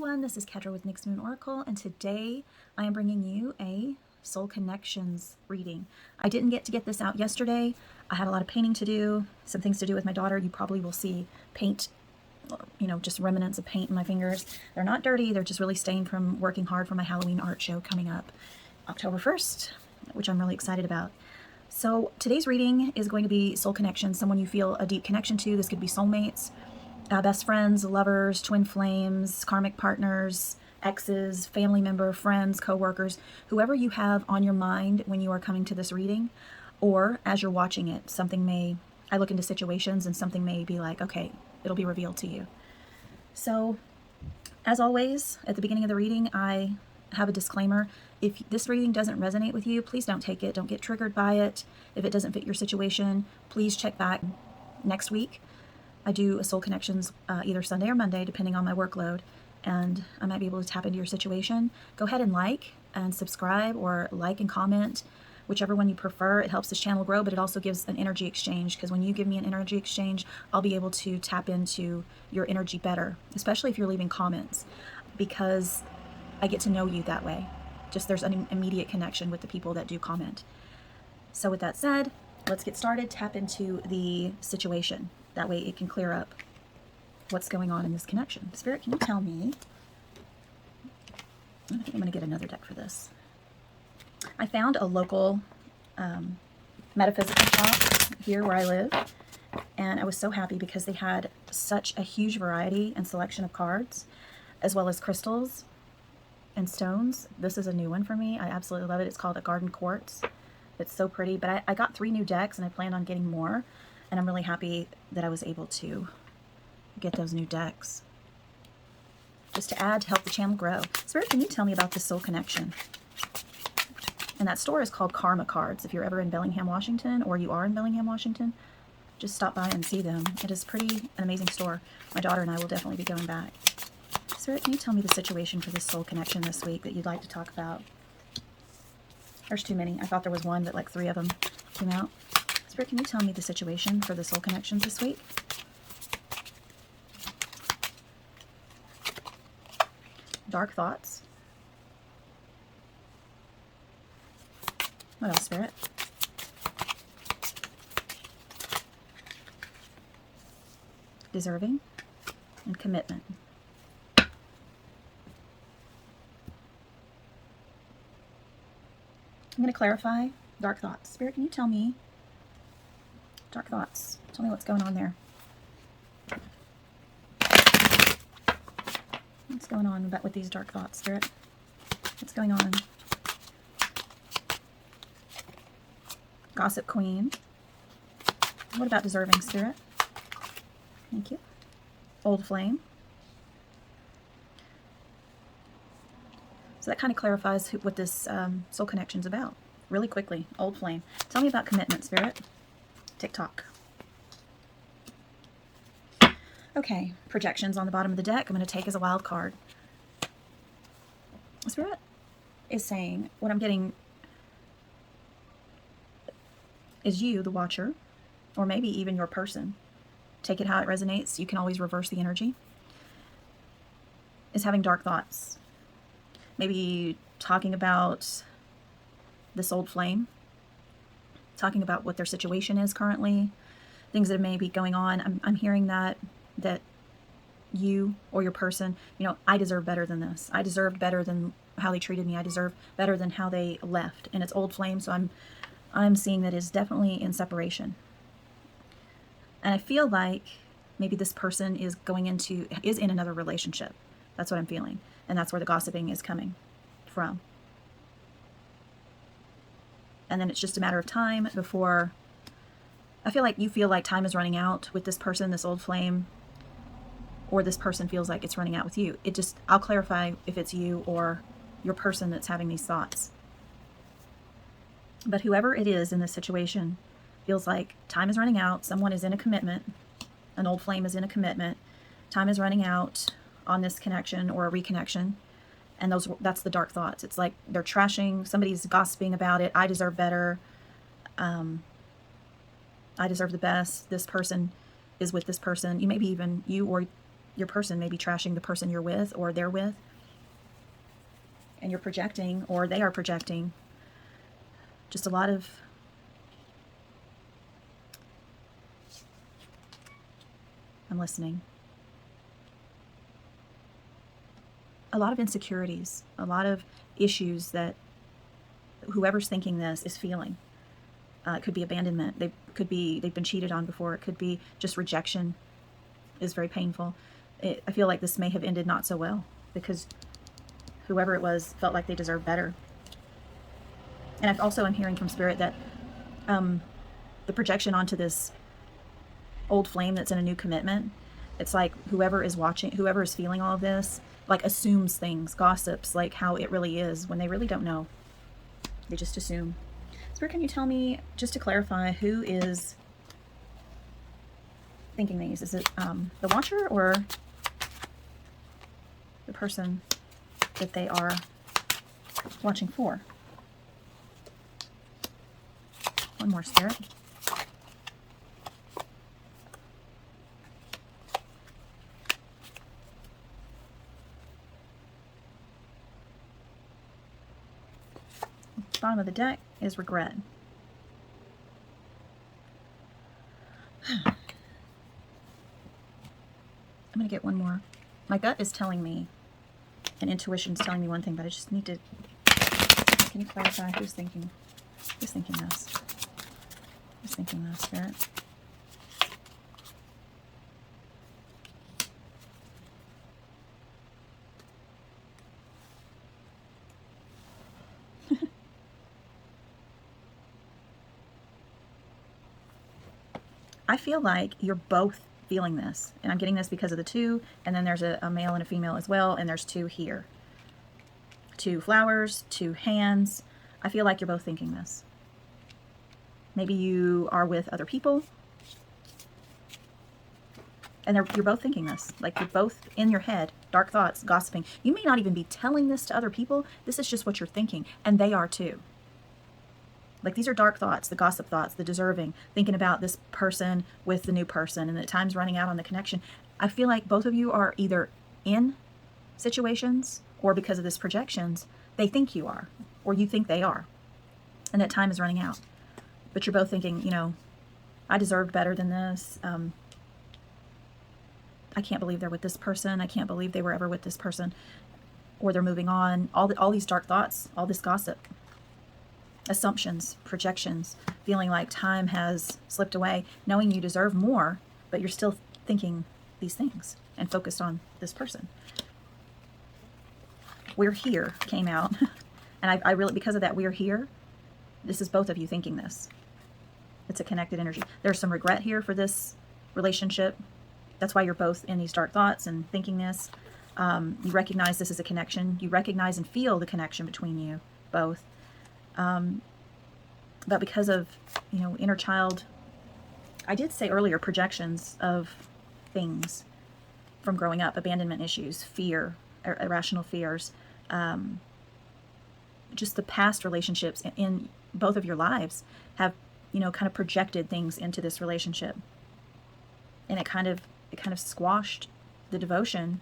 everyone, this is Kedra with NyxMoonOracle, and today I am bringing you a soul connections reading. I didn't get to get this out yesterday. I had a lot of painting to do, some things to do with my daughter. You probably will see paint, just remnants of paint in my fingers. They're not dirty, they're just really stained from working hard for my Halloween art show coming up October 1st, which I'm really excited about. So today's reading is going to be soul connections, someone you feel a deep connection to. This could be soulmates, best friends, lovers, twin flames, karmic partners, exes, family member, friends, co-workers, whoever you have on your mind when you are coming to this reading, or as you're watching it. I look into situations and something may be like, okay, it'll be revealed to you. So as always, at the beginning of the reading, I have a disclaimer. If this reading doesn't resonate with you, please don't take it. Don't get triggered by it. If it doesn't fit your situation, please check back next week. I do a soul connections either Sunday or Monday, depending on my workload, and I might be able to tap into your situation. Go ahead and like and subscribe, or like and comment, whichever one you prefer. It helps this channel grow, but it also gives an energy exchange, because when you give me an energy exchange, I'll be able to tap into your energy better, especially if you're leaving comments, because I get to know you that way. Just there's an immediate connection with the people that do comment. So with that said, let's get started. Tap into the situation. That way it can clear up what's going on in this connection. Spirit, can you tell me? I think I'm going to get another deck for this. I found a local metaphysical shop here where I live, and I was so happy because they had such a huge variety and selection of cards, as well as crystals and stones. This is a new one for me. I absolutely love it. It's called a garden quartz. It's so pretty, but I got 3 new decks, and I plan on getting more. And I'm really happy that I was able to get those new decks, just to add to help the channel grow. Spirit, can you tell me about the soul connection? And that store is called Karma Cards. If you're ever in Bellingham, Washington, or you are in Bellingham, Washington, just stop by and see them. It is an amazing store. My daughter and I will definitely be going back. Spirit, can you tell me the situation for this soul connection this week that you'd like to talk about? There's too many. I thought there was one, but like 3 of them came out. Spirit, can you tell me the situation for the soul connections this week? Dark thoughts. What else, Spirit? Deserving and commitment. I'm going to clarify dark thoughts. Spirit, can you tell me dark thoughts? Tell me what's going on there. What's going on with these dark thoughts, Spirit? What's going on? Gossip Queen. What about deserving, Spirit? Thank you. Old Flame. So that kind of clarifies what this soul connection's about. Really quickly, Old Flame. Tell me about commitment, Spirit. TikTok. Okay, projections on the bottom of the deck. I'm going to take as a wild card. Spirit is saying, what I'm getting is you, the watcher, or maybe even your person. Take it how it resonates. You can always reverse the energy. Is having dark thoughts. Maybe talking about this old flame. Talking about what their situation is currently, things that may be going on. I'm hearing that you or your person, I deserve better than this. I deserved better than how they treated me. I deserve better than how they left. And it's old flame, so I'm seeing that is definitely in separation. And I feel like maybe this person is in another relationship. That's what I'm feeling. And that's where the gossiping is coming from. And then it's just a matter of time before, I feel like you feel like time is running out with this person, this old flame, or this person feels like it's running out with you. I'll clarify if it's you or your person that's having these thoughts. But whoever it is in this situation feels like time is running out. Someone is in a commitment. An old flame is in a commitment. Time is running out on this connection or a reconnection. And that's the dark thoughts. It's like they're trashing, somebody's gossiping about it. I deserve better. I deserve the best. This person is with this person. Maybe even you or your person may be trashing the person you're with or they're with. And you're projecting, or they are projecting, just a lot of I'm listening. A lot of insecurities, a lot of issues that whoever's thinking this is feeling. It could be abandonment. They've been cheated on before. It could be just rejection is very painful. I feel like this may have ended not so well because whoever it was felt like they deserved better. And I also am hearing from Spirit that the projection onto this old flame that's in a new commitment, it's like whoever is watching, whoever is feeling all of this, like assumes things, gossips, like how it really is when they really don't know. They just assume. Spirit, can you tell me, just to clarify, who is thinking these? Is it the watcher or the person that they are watching for? One more, Spirit. Bottom of the deck is regret. I'm going to get one more. My gut is telling me, and intuition's telling me one thing, but I just need to... Can you clarify who's thinking this? Who's thinking this, Spirit? I feel like you're both feeling this, and I'm getting this because of the two, and then there's a male and a female as well, and there's two here. 2 flowers, 2 hands. I feel like you're both thinking this. Maybe you are with other people, and you're both thinking this. Like you're both in your head, dark thoughts, gossiping. You may not even be telling this to other people. This is just what you're thinking, and they are too. Like these are dark thoughts, the gossip thoughts, the deserving, thinking about this person with the new person and the time's running out on the connection. I feel like both of you are either in situations or because of this projections, they think you are, or you think they are, and that time is running out. But you're both thinking, you know, I deserved better than this. I can't believe they're with this person. I can't believe they were ever with this person, or they're moving on. All these dark thoughts, all this gossip. Assumptions, projections, feeling like time has slipped away, knowing you deserve more, but you're still thinking these things and focused on this person. We're here came out, and I really, because of that, we're here, this is both of you thinking this. It's a connected energy. There's some regret here for this relationship. That's why you're both in these dark thoughts and thinking this. You recognize this as a connection. You recognize and feel the connection between you both. But because of, you know, inner child, I did say earlier, projections of things from growing up, abandonment issues, fear, irrational fears, just the past relationships in both of your lives have, you know, kind of projected things into this relationship. And it kind of squashed the devotion.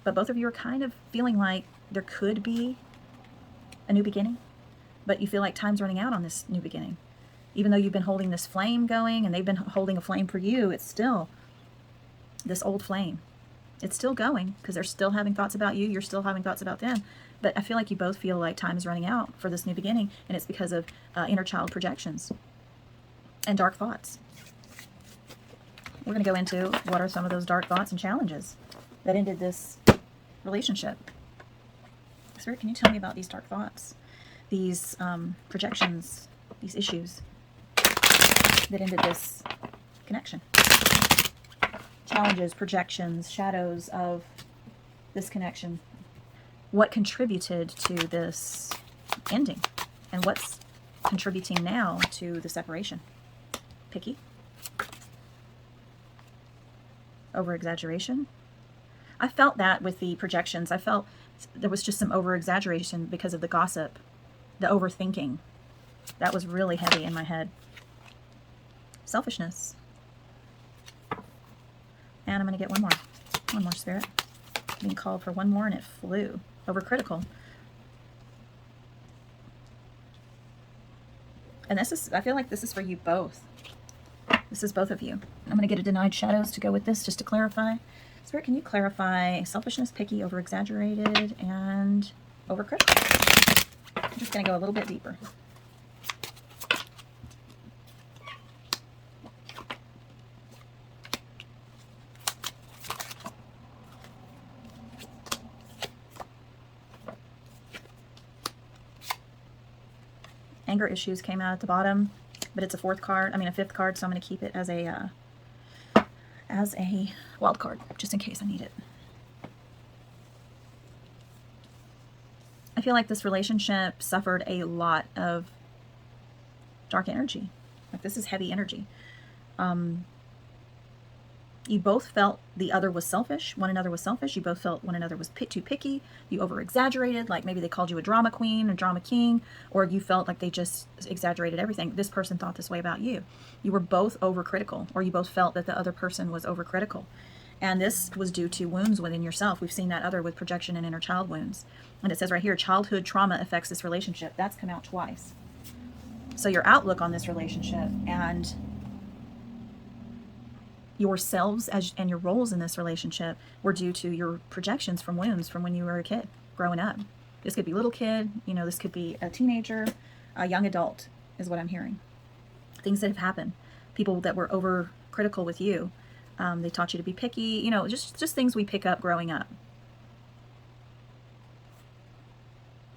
But both of you are kind of feeling like there could be a new beginning. But you feel like time's running out on this new beginning. Even though you've been holding this flame going and they've been holding a flame for you, it's still this old flame. It's still going because they're still having thoughts about you. You're still having thoughts about them. But I feel like you both feel like time is running out for this new beginning, and it's because of inner child projections and dark thoughts. We're going to go into what are some of those dark thoughts and challenges that ended this relationship. Spirit, can you tell me about these dark thoughts? These projections, these issues that ended this connection. Challenges, projections, shadows of this connection. What contributed to this ending? And what's contributing now to the separation? Picky? Over-exaggeration? I felt that with the projections. I felt there was just some over-exaggeration because of the gossip. The overthinking. That was really heavy in my head. Selfishness. And I'm going to get one more. One more, Spirit. Being called for one more and it flew. Overcritical. And this is, I feel like this is for you both. This is both of you. I'm going to get a denied shadows to go with this just to clarify. Spirit, can you clarify selfishness, picky, over-exaggerated, and overcritical? I'm just going to go a little bit deeper. Anger issues came out at the bottom, but it's a fifth card, so I'm going to keep it as a wild card, just in case I need it. I feel like this relationship suffered a lot of dark energy. Like, this is heavy energy. You both felt the other was selfish. One another was selfish. You both felt one another was too picky. You over-exaggerated, like maybe they called you a drama queen or drama king, or you felt like they just exaggerated everything. This person thought this way about you. You were both overcritical, or you both felt that the other person was overcritical. And this was due to wounds within yourself. We've seen that other with projection and inner child wounds. And it says right here, childhood trauma affects this relationship. That's come out twice. So your outlook on this relationship and yourselves and your roles in this relationship were due to your projections from wounds from when you were a kid, growing up. This could be little kid, this could be a teenager, a young adult is what I'm hearing. Things that have happened. People that were overcritical with you. They taught you to be picky, just things we pick up growing up.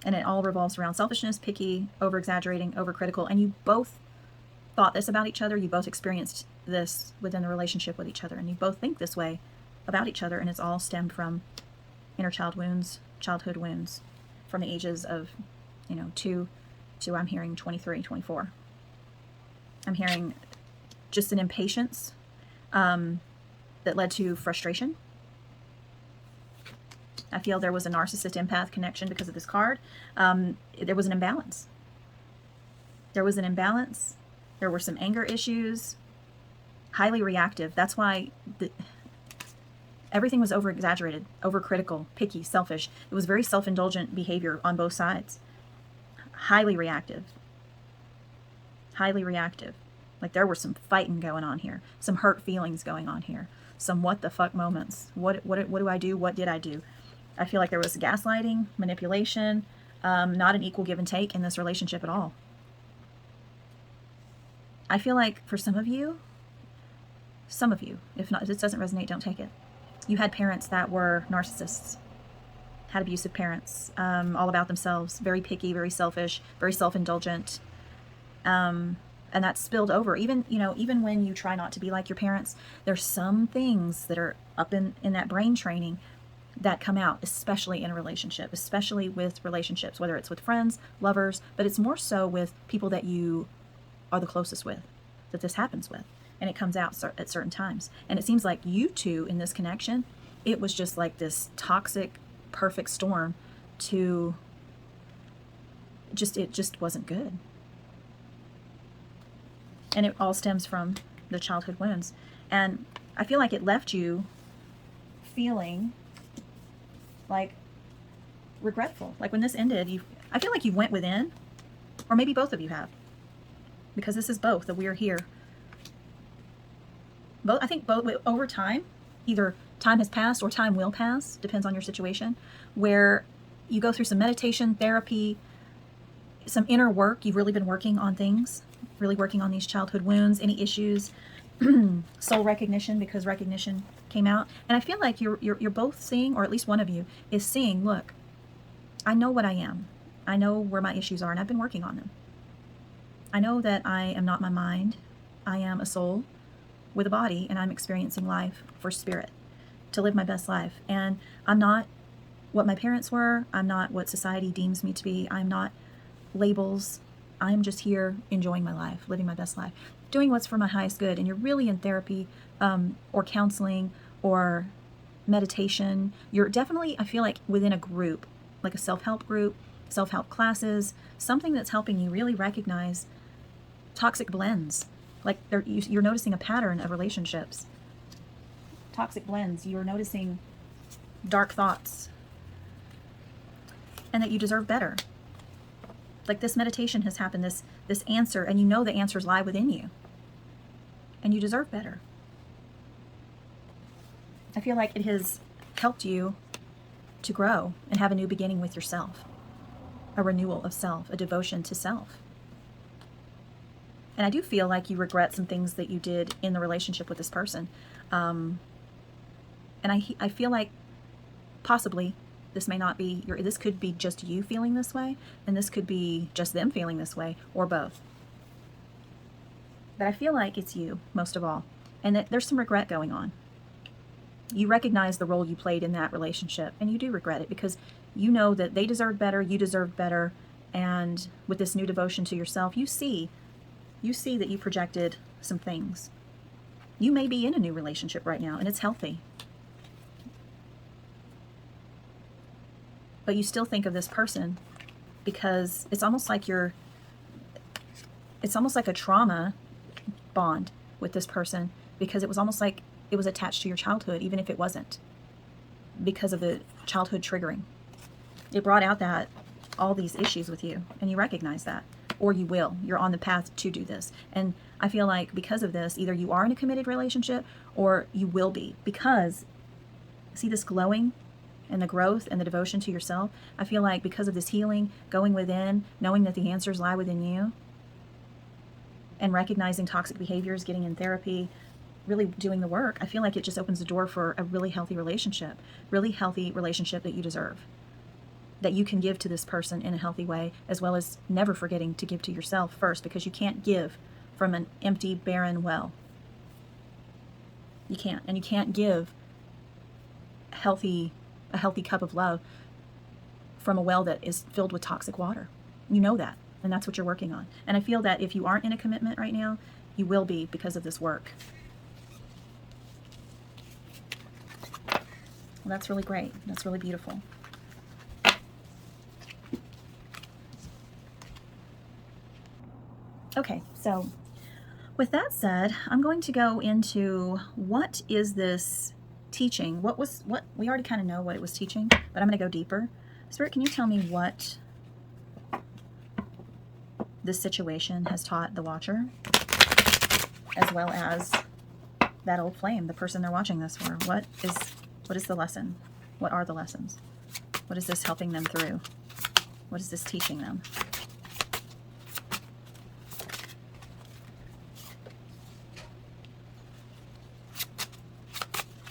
And it all revolves around selfishness, picky, over-exaggerating, overcritical, and you both thought this about each other. You both experienced this within the relationship with each other, and you both think this way about each other, and it's all stemmed from inner child wounds, childhood wounds, from the ages of 2 to I'm hearing 23, 24. I'm hearing just an impatience that led to frustration. I feel there was a narcissist empath connection because of this card. There was an imbalance. There were some anger issues, highly reactive. That's why everything was over-exaggerated, over-critical, picky, selfish. It was very self-indulgent behavior on both sides. Highly reactive. Highly reactive. Like, there were some fighting going on here, some hurt feelings going on here, some what the fuck moments. What do I do? What did I do? I feel like there was gaslighting, manipulation, not an equal give and take in this relationship at all. I feel like for some of you, if not, if this doesn't resonate, don't take it. You had parents that were narcissists, had abusive parents, all about themselves, very picky, very selfish, very self-indulgent. And that spilled over. Even when you try not to be like your parents, there's some things that are up in that brain training that come out, especially in a relationship, especially with relationships, whether it's with friends, lovers, but it's more so with people that you are the closest with, that this happens with, and it comes out at certain times. And it seems like you two in this connection, it was just like this toxic, perfect storm to it just wasn't good. And it all stems from the childhood wounds. And I feel like it left you feeling like regretful. Like when this ended, I feel like you went within, or maybe both of you have, because this is both, that we're here. I think both over time, either time has passed or time will pass, depends on your situation, where you go through some meditation, therapy, some inner work. You've really been working on things, really working on these childhood wounds, any issues, soul recognition, because recognition came out. And I feel like you're both seeing, or at least one of you is seeing, look, I know what I am. I know where my issues are, and I've been working on them. I know that I am not my mind. I am a soul with a body, and I'm experiencing life for spirit to live my best life. And I'm not what my parents were. I'm not what society deems me to be. I'm not labels. I'm just here enjoying my life, living my best life, doing what's for my highest good. And you're really in therapy or counseling or meditation. You're definitely, I feel like, within a group, like a self-help group, self-help classes, something that's helping you really recognize toxic blends. Like you're noticing a pattern of relationships toxic blends. You're noticing dark thoughts. And that you deserve better. Like this meditation has happened, this answer, and you know the answers lie within you. And you deserve better. I feel like it has helped you to grow and have a new beginning with yourself. A renewal of self, a devotion to self. And I do feel like you regret some things that you did in the relationship with this person. And I feel like possibly this may not be this could be just you feeling this way, and this could be just them feeling this way, or both. But I feel like it's you most of all, and that there's some regret going on. You recognize the role you played in that relationship, and you do regret it because you know that they deserved better, you deserved better, and with this new devotion to yourself, you see that you projected some things. You may be in a new relationship right now, and it's healthy. But you still think of this person because it's almost like a trauma bond with this person, because it was almost like it was attached to your childhood, even if it wasn't, because of the childhood triggering. It brought out that all these issues with you, and you recognize that, or you will. You're on the path to do this. And I feel like because of this, either you are in a committed relationship or you will be, because see this glowing and the growth and the devotion to yourself. I feel like because of this healing, going within, knowing that the answers lie within you, and recognizing toxic behaviors, getting in therapy, really doing the work, I feel like it just opens the door for a really healthy relationship that you deserve, that you can give to this person in a healthy way, as well as never forgetting to give to yourself first, because you can't give from an empty, barren well. You can't. And you can't give a healthy cup of love from a well that is filled with toxic water. You know that, and that's what you're working on. And I feel that if you aren't in a commitment right now, you will be because of this work. Well, that's really great. That's really beautiful. Okay, so with that said, I'm going to go into what is this teaching? What we already kind of know what it was teaching, but I'm going to go deeper. Spirit, can you tell me what this situation has taught the watcher, as well as that old flame, the person they're watching this for? What is the lesson? What are the lessons? What is this helping them through? What is this teaching them?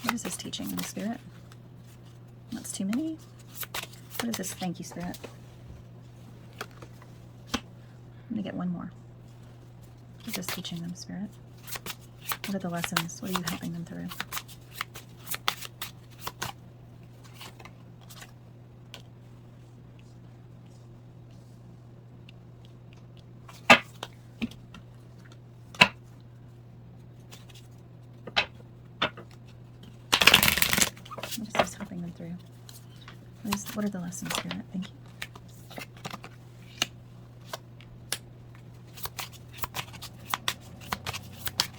What is this teaching in the Spirit? That's too many. What is this? Thank you, Spirit. I'm going to get one more. What is this teaching them, Spirit? What are the lessons? What are you helping them through? What is this helping them through? What are the lessons, Spirit? Thank you.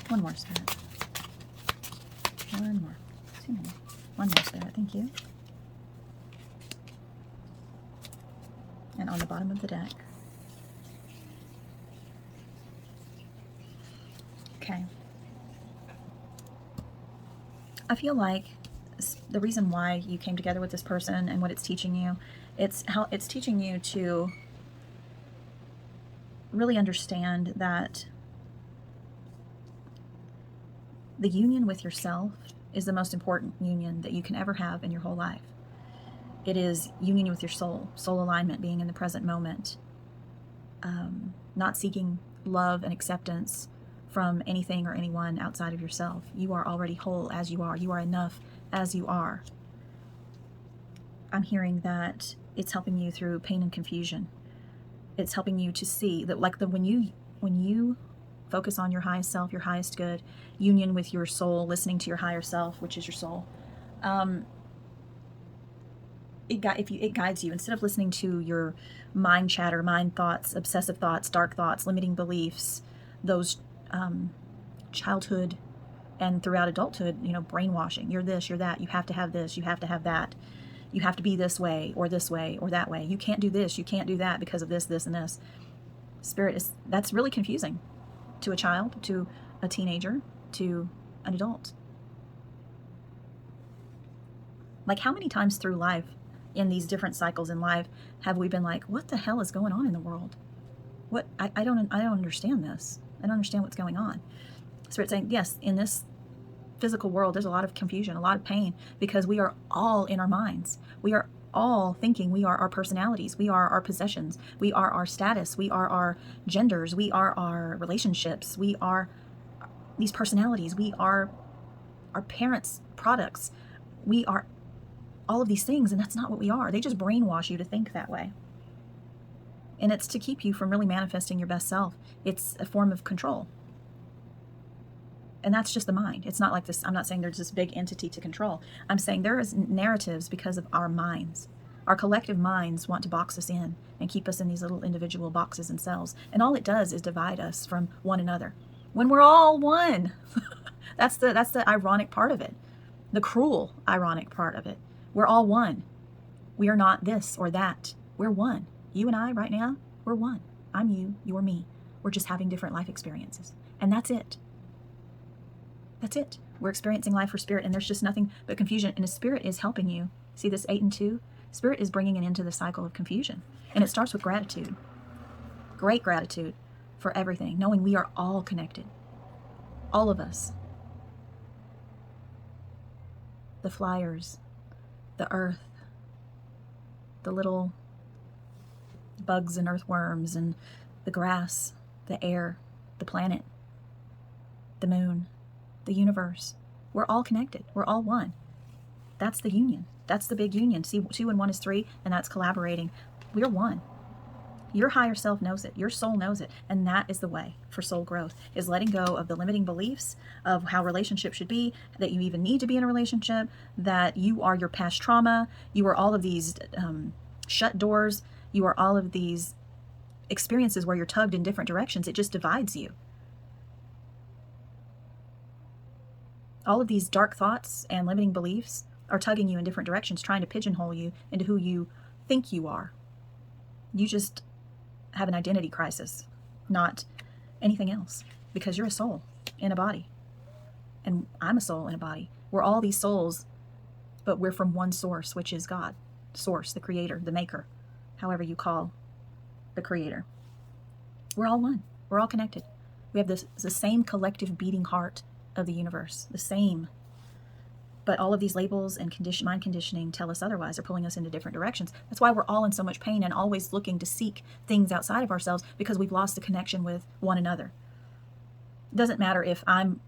One more, Spirit. One more. Too many. One more, Spirit. Thank you. And on the bottom of the deck. Okay. I feel like the reason why you came together with this person and what it's teaching you, it's teaching you to really understand that the union with yourself is the most important union that you can ever have in your whole life. It is union with your soul alignment, being in the present moment, not seeking love and acceptance from anything or anyone outside of yourself. You are already whole as you are. You are enough as you are. I'm hearing that it's helping you through pain and confusion. It's helping you to see that, like, when you focus on your highest self, your highest good, union with your soul, listening to your higher self, which is your soul, it guides you instead of listening to your mind chatter, mind thoughts, obsessive thoughts, dark thoughts, limiting beliefs, those childhood And throughout adulthood, you know, brainwashing. You're this, you're that. You have to have this, you have to have that. You have to be this way or that way. You can't do this, you can't do that because of this, this, and this. Spirit is, that's really confusing to a child, to a teenager, to an adult. Like, how many times through life, in these different cycles in life, have we been like, what the hell is going on in the world? What, I don't understand this. I don't understand what's going on. Spirit saying, yes, in this physical world, there's a lot of confusion, a lot of pain, because we are all in our minds. We are all thinking we are our personalities. We are our possessions. We are our status. We are our genders. We are our relationships. We are these personalities. We are our parents' products. We are all of these things, and that's not what we are. They just brainwash you to think that way. And it's to keep you from really manifesting your best self. It's a form of control. And that's just the mind. It's not like this. I'm not saying there's this big entity to control. I'm saying there is narratives because of our minds. Our collective minds want to box us in and keep us in these little individual boxes and cells. And all it does is divide us from one another. When we're all one. That's the ironic part of it. The cruel, ironic part of it. We're all one. We are not this or that. We're one. You and I right now, we're one. I'm you, you're me. We're just having different life experiences. And that's it. That's it. We're experiencing life for spirit, and there's just nothing but confusion. And the spirit is helping you. See this 8 and 2? Spirit is bringing an end to the cycle of confusion. And it starts with gratitude. Great gratitude for everything, knowing we are all connected. All of us. The flyers, the earth, the little bugs and earthworms, and the grass, the air, the planet, the moon, the universe. We're all connected. We're all one. That's the union. That's the big union. See, 2 and 1 is 3, and that's collaborating. We're one. Your higher self knows it. Your soul knows it. And that is the way for soul growth, is letting go of the limiting beliefs of how relationships should be, that you even need to be in a relationship, that you are your past trauma. You are all of these shut doors. You are all of these experiences where you're tugged in different directions. It just divides you. All of these dark thoughts and limiting beliefs are tugging you in different directions, trying to pigeonhole you into who you think you are. You just have an identity crisis, not anything else, because you're a soul in a body. And I'm a soul in a body. We're all these souls, but we're from one source, which is God. Source, the creator, the maker, however you call the creator. We're all one. We're all connected. We have the same collective beating heart of the universe, the same. But all of these labels and mind conditioning tell us otherwise. They're pulling us into different directions. That's why we're all in so much pain and always looking to seek things outside of ourselves, because we've lost the connection with one another. It doesn't matter if I'm,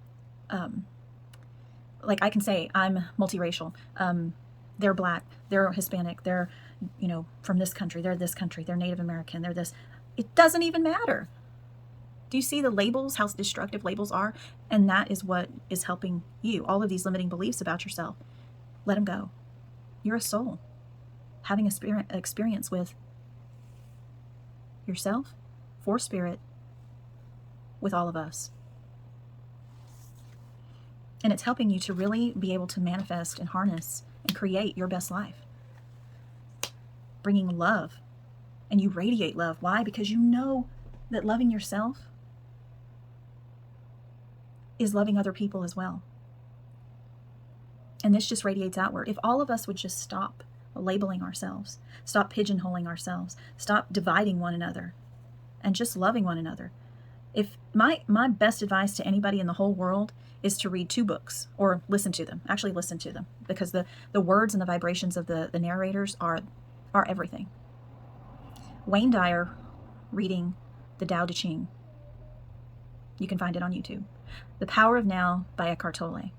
like I can say I'm multiracial. They're black, they're Hispanic, they're, from this country, they're this country, they're Native American, they're this. It doesn't even matter. Do you see the labels, how destructive labels are? And that is what is helping you. All of these limiting beliefs about yourself, let them go. You're a soul having an experience with yourself, for spirit, with all of us. And it's helping you to really be able to manifest and harness and create your best life. Bringing love. And you radiate love. Why? Because you know that loving yourself is loving other people as well. And this just radiates outward. If all of us would just stop labeling ourselves, stop pigeonholing ourselves, stop dividing one another, and just loving one another. If my best advice to anybody in the whole world is to read 2 books, or listen to them. Actually listen to them, because the words and the vibrations of the narrators are everything. Wayne Dyer reading the Tao Te Ching. You can find it on YouTube. The Power of Now by Eckhart Tolle.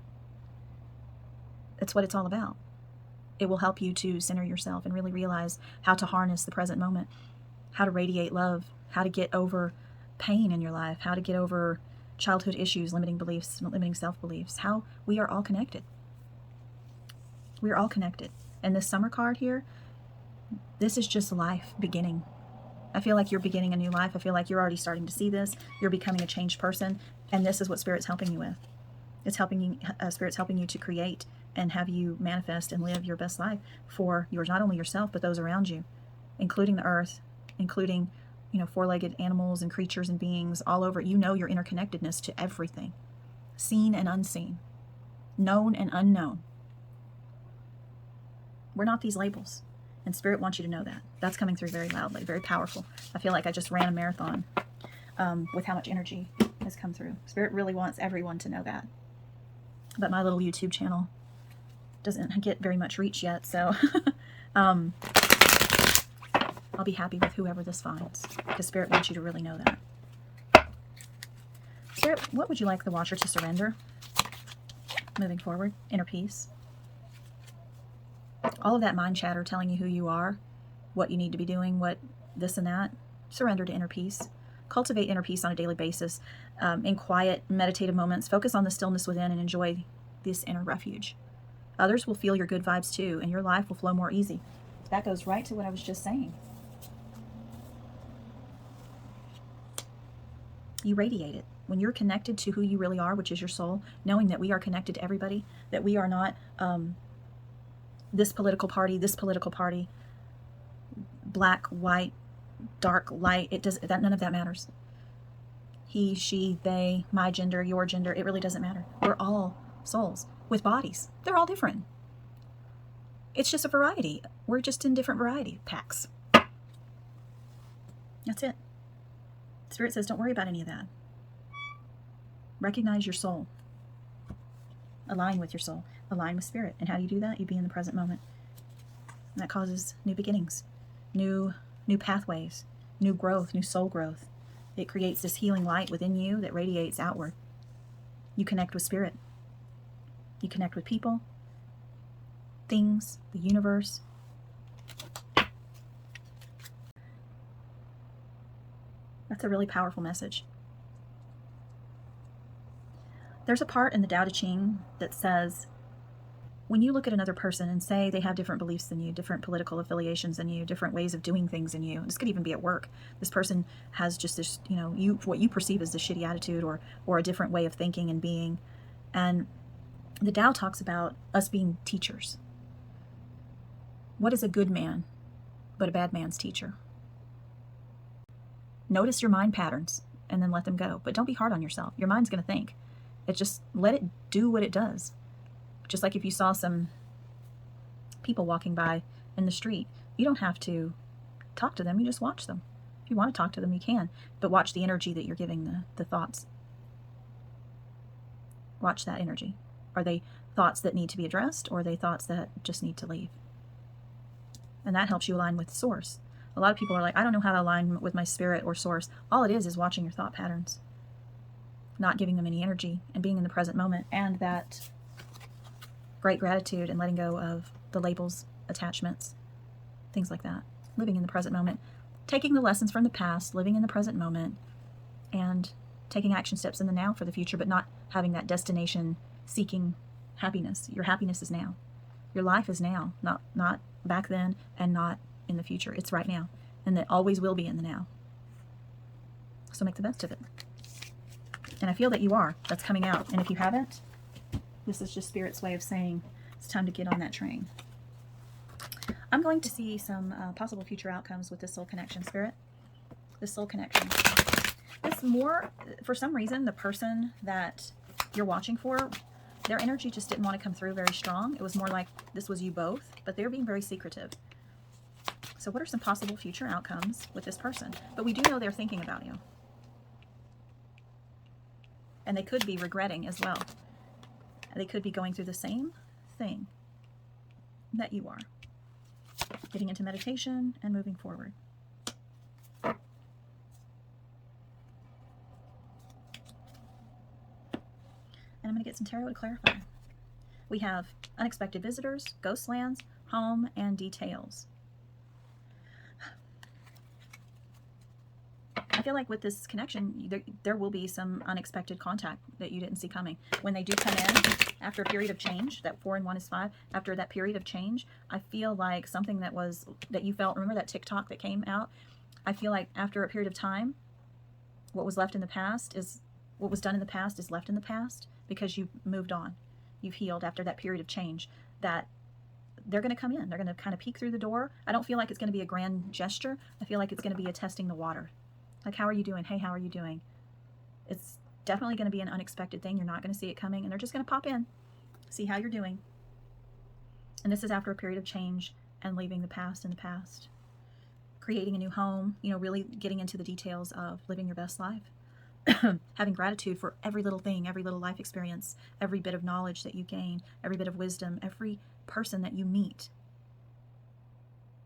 That's what it's all about. It will help you to center yourself and really realize how to harness the present moment, how to radiate love, how to get over pain in your life, how to get over childhood issues, limiting beliefs, limiting self-beliefs, how we are all connected. We are all connected. And this summer card here, this is just life beginning. I feel like you're beginning a new life. I feel like you're already starting to see this. You're becoming a changed person. And this is what Spirit's helping you with. It's helping you, Spirit's helping you to create and have you manifest and live your best life for yours, not only yourself, but those around you, including the earth, including, you know, four-legged animals and creatures and beings all over. You know your interconnectedness to everything, seen and unseen, known and unknown. We're not these labels. And Spirit wants you to know that. That's coming through very loudly, very powerful. I feel like I just ran a marathon with how much energy has come through. Spirit really wants everyone to know that. But my little YouTube channel doesn't get very much reach yet, so I'll be happy with whoever this finds, because Spirit wants you to really know that. Spirit, what would you like the watcher to surrender moving forward? Inner peace. All of that mind chatter telling you who you are, what you need to be doing, what this and that. Surrender to inner peace. Cultivate inner peace on a daily basis. In quiet, meditative moments, focus on the stillness within and enjoy this inner refuge. Others will feel your good vibes too, and your life will flow more easy. That goes right to what I was just saying. You radiate it. When you're connected to who you really are, which is your soul, knowing that we are connected to everybody, that we are not this political party, black, white, dark, light, none of that matters. He, she, they, my gender, your gender, it really doesn't matter. We're all souls with bodies. They're all different. It's just a variety. We're just in different variety packs. That's it. Spirit says don't worry about any of that. Recognize your soul. Align with your soul. Align with Spirit. And how do you do that? You be in the present moment. And that causes new beginnings, new pathways, new growth, new soul growth. It creates this healing light within you that radiates outward. You connect with Spirit. You connect with people, things, the universe. That's a really powerful message. There's a part in the Tao Te Ching that says, when you look at another person and say they have different beliefs than you, different political affiliations than you, different ways of doing things than you, this could even be at work. This person has just this, you know, what you perceive as the shitty attitude or a different way of thinking and being. And the Tao talks about us being teachers. What is a good man but a bad man's teacher? Notice your mind patterns and then let them go. But don't be hard on yourself. Your mind's going to think. Just let it do what it does. Just like if you saw some people walking by in the street, you don't have to talk to them. You just watch them. If you want to talk to them, you can. But watch the energy that you're giving the thoughts. Watch that energy. Are they thoughts that need to be addressed, or are they thoughts that just need to leave? And that helps you align with Source. A lot of people are like, I don't know how to align with my spirit or Source. All it is watching your thought patterns, not giving them any energy, and being in the present moment, and that great gratitude and letting go of the labels, attachments, things like that. Living in the present moment, taking the lessons from the past, living in the present moment, and taking action steps in the now for the future, but not having that destination seeking happiness. Your happiness is now. Your life is now, not back then and not in the future. It's right now, and it always will be in the now. So make the best of it. And I feel that you are. That's coming out. And if you haven't, this is just Spirit's way of saying it's time to get on that train. I'm going to see some possible future outcomes with this soul connection, Spirit. This soul connection. It's more, for some reason, the person that you're watching for, their energy just didn't want to come through very strong. It was more like this was you both, but they're being very secretive. So what are some possible future outcomes with this person? But we do know they're thinking about you. And they could be regretting as well. They could be going through the same thing that you are. Getting into meditation and moving forward. And I'm going to get some tarot to clarify. We have unexpected visitors, ghost lands, home, and details. I feel like with this connection, there will be some unexpected contact that you didn't see coming. When they do come in, after a period of change, that 4 and 1 is 5, after that period of change, I feel like something that you felt, remember that TikTok that came out? I feel like after a period of time, what was left in the past is, what was done in the past is left in the past, because you've moved on. You've healed after that period of change, that they're going to come in. They're going to kind of peek through the door. I don't feel like it's going to be a grand gesture. I feel like it's going to be a testing the water. Like, how are you doing? Hey, how are you doing? It's definitely going to be an unexpected thing. You're not going to see it coming, and they're just going to pop in, see how you're doing. And this is after a period of change and leaving the past in the past, creating a new home, you know, really getting into the details of living your best life. Having gratitude for every little thing, every little life experience, every bit of knowledge that you gain, every bit of wisdom, every person that you meet,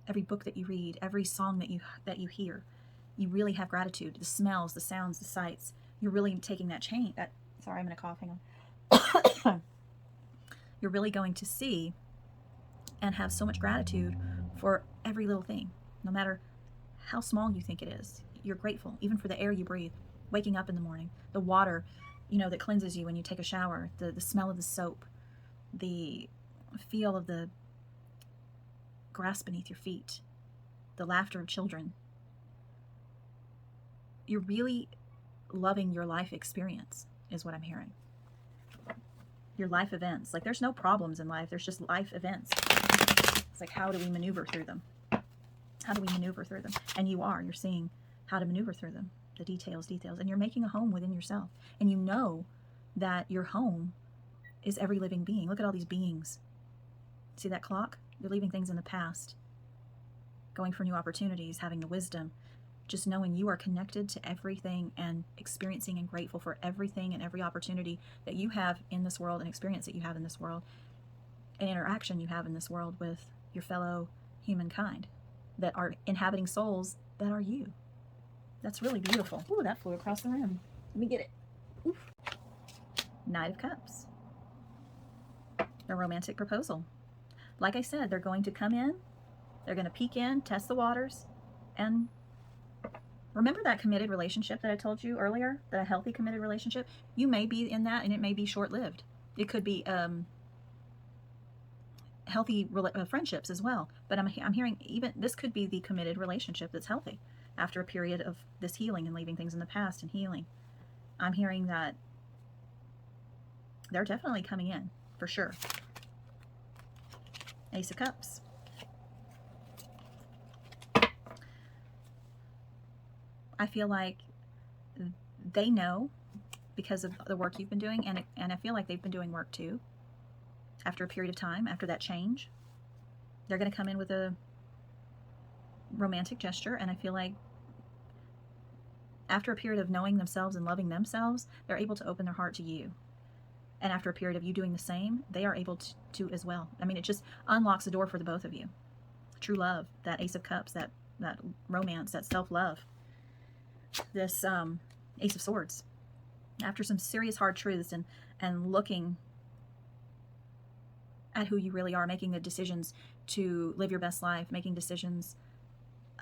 every book that you read, every song that you hear. You really have gratitude. The smells, the sounds, the sights. You're really taking that change. Sorry, I'm going to cough. Hang on. You're really going to see and have so much gratitude for every little thing, no matter how small you think it is. You're grateful, even for the air you breathe, waking up in the morning, the water, you know, that cleanses you when you take a shower, the smell of the soap, the feel of the grass beneath your feet, the laughter of children. You're really loving your life experience, is what I'm hearing. Your life events. Like, there's no problems in life. There's just life events. It's like, how do we maneuver through them? How do we maneuver through them? And you're seeing how to maneuver through them. The details. And you're making a home within yourself. And you know that your home is every living being. Look at all these beings. See that clock? You're leaving things in the past. Going for new opportunities, having the wisdom. Just knowing you are connected to everything and experiencing and grateful for everything and every opportunity that you have in this world and experience that you have in this world and interaction you have in this world with your fellow humankind that are inhabiting souls that are you. That's really beautiful. Ooh, that flew across the room. Let me get it. Oof. Knight of Cups. A romantic proposal. Like I said, they're going to come in, they're going to peek in, test the waters, and remember that committed relationship that I told you earlier, the healthy committed relationship? You may be in that, and it may be short-lived. It could be healthy friendships as well. But I'm hearing even this could be the committed relationship that's healthy after a period of this healing and leaving things in the past and healing. I'm hearing that they're definitely coming in, for sure. Ace of Cups. I feel like they know because of the work you've been doing, and I feel like they've been doing work too. After a period of time, after that change, they're going to come in with a romantic gesture, and I feel like after a period of knowing themselves and loving themselves, they're able to open their heart to you. And after a period of you doing the same, they are able to as well. I mean, it just unlocks the door for the both of you. True love, that Ace of Cups, that romance, that self-love. This Ace of Swords. After some serious hard truths and looking at who you really are, making the decisions to live your best life, making decisions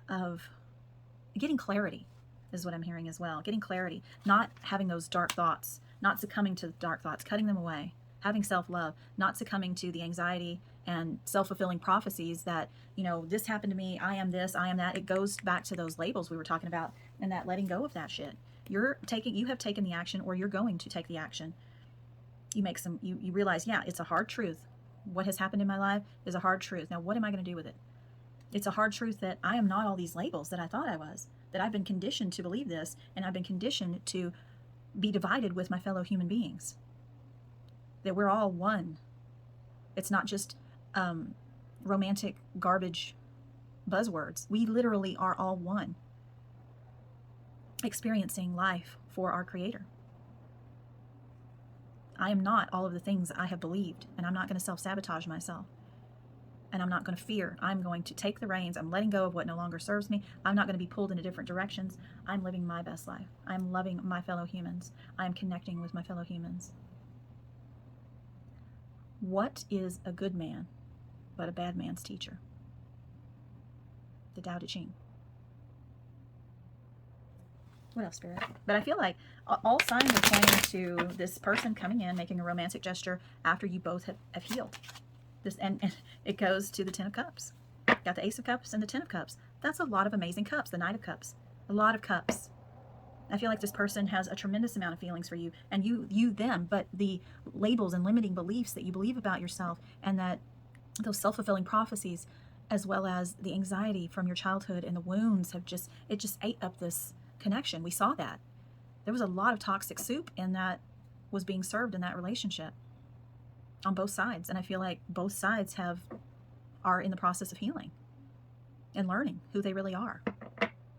of getting clarity is what I'm hearing as well. Getting clarity, not having those dark thoughts, not succumbing to the dark thoughts, cutting them away, having self-love, not succumbing to the anxiety and self-fulfilling prophecies that, you know, this happened to me, I am this, I am that. It goes back to those labels we were talking about and that letting go of that shit. You have taken the action, or you're going to take the action. You realize, yeah, it's a hard truth. What has happened in my life is a hard truth. Now, what am I going to do with it? It's a hard truth that I am not all these labels that I thought I was, that I've been conditioned to believe this, and I've been conditioned to be divided with my fellow human beings. That we're all one. It's not just romantic garbage buzzwords. We literally are all one, experiencing life for our Creator. I am not all of the things I have believed, and I'm not going to self-sabotage myself. And I'm not going to fear. I'm going to take the reins. I'm letting go of what no longer serves me. I'm not going to be pulled into different directions. I'm living my best life. I'm loving my fellow humans. I'm connecting with my fellow humans. What is a good man but a bad man's teacher? The Tao Te Ching. What else, Spirit? But I feel like all signs are pointing to this person coming in, making a romantic gesture after you both have healed. And it goes to the Ten of Cups. Got the Ace of Cups and the Ten of Cups. That's a lot of amazing cups. The Knight of Cups. A lot of cups. I feel like this person has a tremendous amount of feelings for you, and you them, but the labels and limiting beliefs that you believe about yourself, and that those self-fulfilling prophecies, as well as the anxiety from your childhood and the wounds, it just ate up this connection. We saw that. There was a lot of toxic soup in that was being served in that relationship on both sides. And I feel like both sides are in the process of healing and learning who they really are,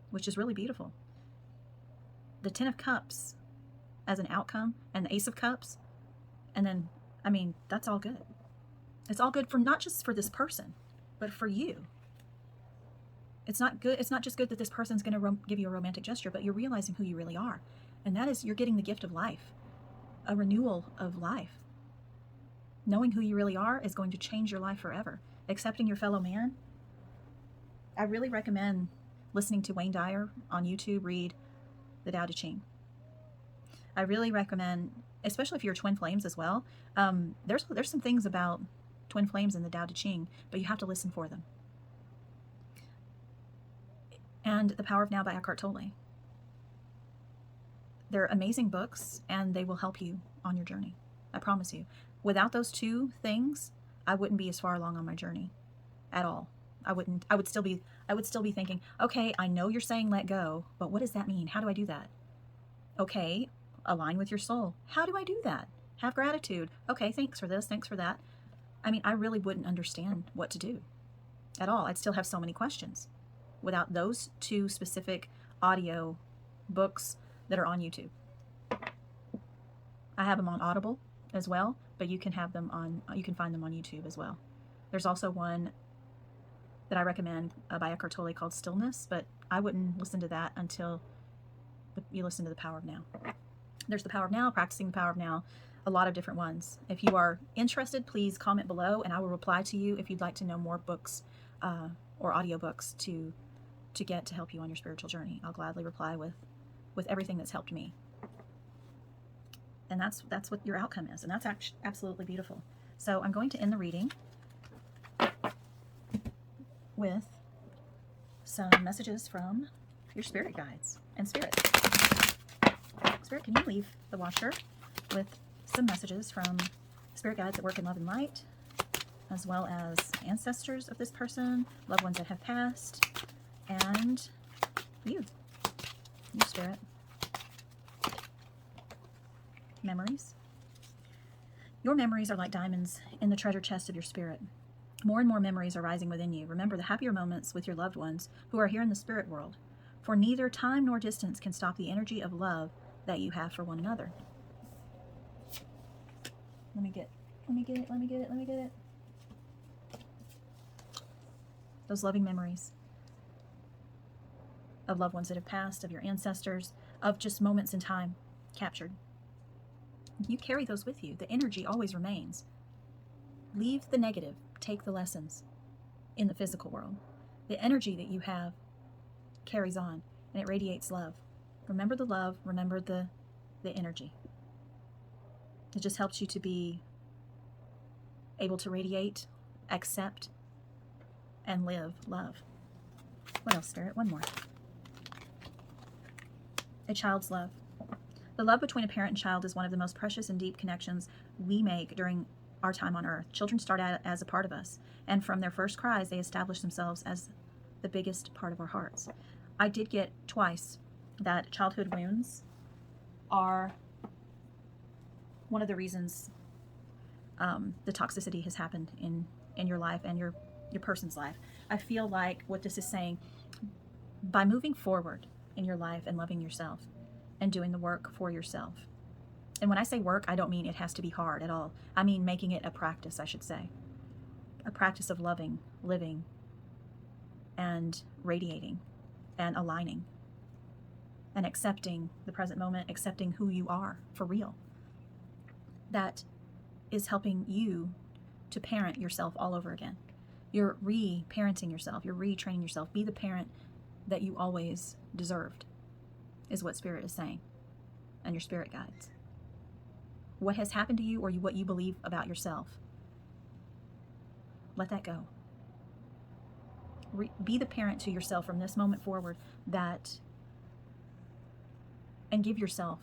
which is really beautiful. The Ten of Cups as an outcome, and the Ace of Cups, and then, I mean, that's all good. It's all good for not just for this person, but for you. It's not good. It's not just good that this person's going to give you a romantic gesture, but you're realizing who you really are. And that is, you're getting the gift of life, a renewal of life. Knowing who you really are is going to change your life forever. Accepting your fellow man. I really recommend listening to Wayne Dyer on YouTube, read the Tao Te Ching. I really recommend, especially if you're twin flames as well, there's some things about twin flames in the Tao Te Ching, but you have to listen for them. And The Power of Now by Eckhart Tolle. They're amazing books, and they will help you on your journey. I promise you. Without those two things, I wouldn't be as far along on my journey at all. I would still be thinking, okay, I know you're saying let go, but what does that mean? How do I do that? Okay, align with your soul. How do I do that? Have gratitude. Okay, thanks for this, thanks for that. I mean, I really wouldn't understand what to do at all. I'd still have so many questions without those two specific audio books that are on YouTube. I have them on Audible as well, but you can find them on YouTube as well. There's also one that I recommend by Eckhart Tolle called Stillness, but I wouldn't listen to that until you listen to The Power of Now. There's The Power of Now, Practicing the Power of Now, a lot of different ones. If you are interested, please comment below, and I will reply to you if you'd like to know more books or audiobooks to get to help you on your spiritual journey. I'll gladly reply with everything that's helped me. And that's what your outcome is, and that's absolutely beautiful. So I'm going to end the reading with some messages from your spirit guides and spirits. Spirit, can you leave the watcher with some messages from spirit guides that work in love and light, as well as ancestors of this person, loved ones that have passed, and you spirit. Memories. Your memories are like diamonds in the treasure chest of your spirit. More and more memories are rising within you. Remember the happier moments with your loved ones who are here in the spirit world, for neither time nor distance can stop the energy of love that you have for one another. Let me get it. Those loving memories of loved ones that have passed, of your ancestors, of just moments in time captured. You carry those with you. The energy always remains. Leave the negative. Take the lessons in the physical world. The energy that you have carries on, and it radiates love. Remember the love. Remember the energy. It just helps you to be able to radiate, accept, and live love. What else, Spirit? One more. A child's love. The love between a parent and child is one of the most precious and deep connections we make during our time on earth. Children start out as a part of us, and from their first cries, they establish themselves as the biggest part of our hearts. I did get twice that childhood wounds are one of the reasons the toxicity has happened in your life and your person's life. I feel like what this is saying, by moving forward in your life and loving yourself and doing the work for yourself. And when I say work, I don't mean it has to be hard at all. I mean making it a practice, I should say. A practice of loving, living, and radiating, and aligning, and accepting the present moment, accepting who you are for real. That is helping you to parent yourself all over again. You're re-parenting yourself. You're retraining yourself. Be the parent that you always deserved, is what Spirit is saying, and your spirit guides. What has happened to you, or what you believe about yourself, let that go. Be the parent to yourself from this moment forward that and give yourself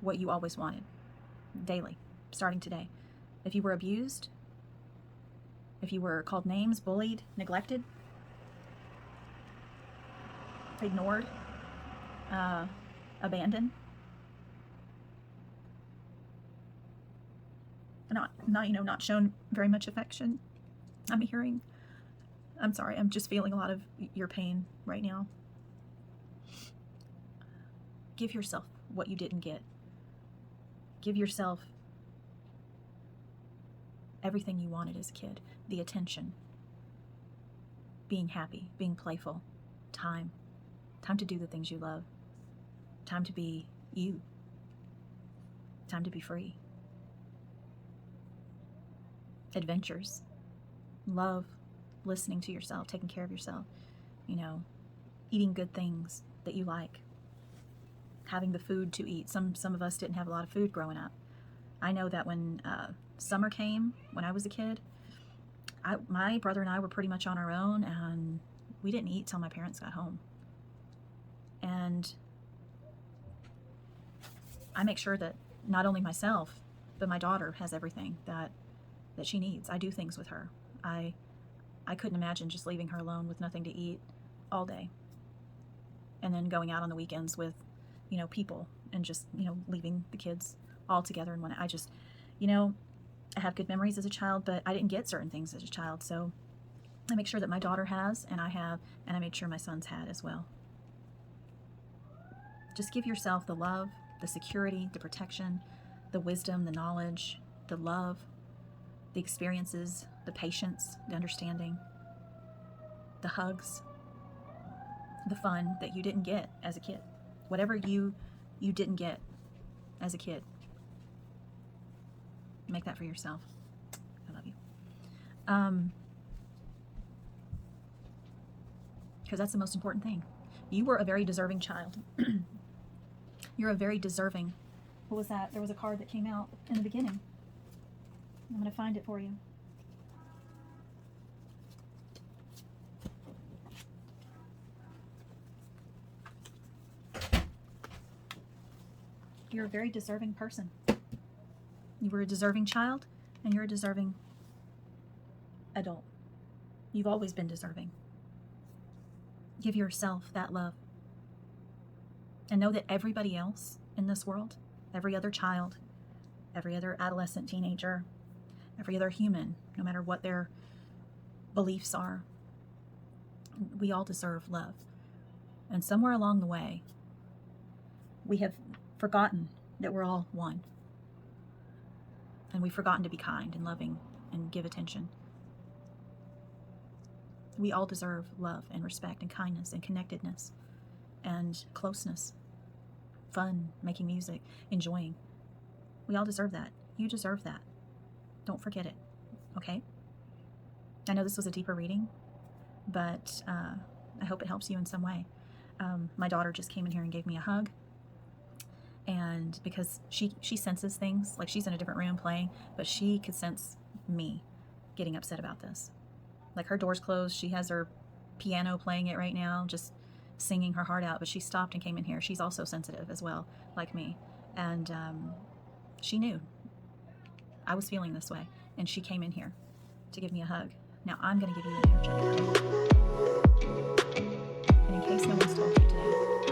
what you always wanted daily, starting today. If you were abused, if you were called names, bullied, neglected, ignored, abandoned, not shown very much affection, I'm sorry, I'm just feeling a lot of your pain right now. Give yourself what you didn't get. Give yourself everything you wanted as a kid. The attention, being happy, being playful, time to do the things you love, time to be you, time to be free, adventures, love, listening to yourself, taking care of yourself, eating good things that you like, having the food to eat. Some of us didn't have a lot of food growing up. I know that when summer came, when I was a kid, my brother and I were pretty much on our own, and we didn't eat till my parents got home. And I make sure that not only myself, but my daughter has everything that she needs. I do things with her. I couldn't imagine just leaving her alone with nothing to eat all day, and then going out on the weekends with people, and just leaving the kids all together. And when I just I have good memories as a child, but I didn't get certain things as a child, so I make sure that my daughter has, and I have, and I made sure my sons had as well. Just give yourself the love, the security, the protection, the wisdom, the knowledge, the love, the experiences, the patience, the understanding, the hugs, the fun that you didn't get as a kid. Whatever you didn't get as a kid, make that for yourself. I love you. Because that's the most important thing. You were a very deserving child. You're a very deserving. What was that? There was a card that came out in the beginning. I'm going to find it for you. You're a very deserving person. You were a deserving child, and you're a deserving adult. You've always been deserving. Give yourself that love. And know that everybody else in this world, every other child, every other adolescent, teenager, every other human, no matter what their beliefs are, we all deserve love. And somewhere along the way, we have forgotten that we're all one. And we've forgotten to be kind and loving and give attention. We all deserve love and respect and kindness and connectedness and closeness, fun, making music, enjoying. We all deserve that. You deserve that. Don't forget it, okay? I know this was a deeper reading, but I hope it helps you in some way. My daughter just came in here and gave me a hug, and because she senses things, like she's in a different room playing, but she could sense me getting upset about this. Like her door's closed, she has her piano playing it right now, just singing her heart out, but she stopped and came in here. She's also sensitive as well, like me, and she knew I was feeling this way, and she came in here to give me a hug. Now I'm going to give you an energetic hug. And in case no one's told you today,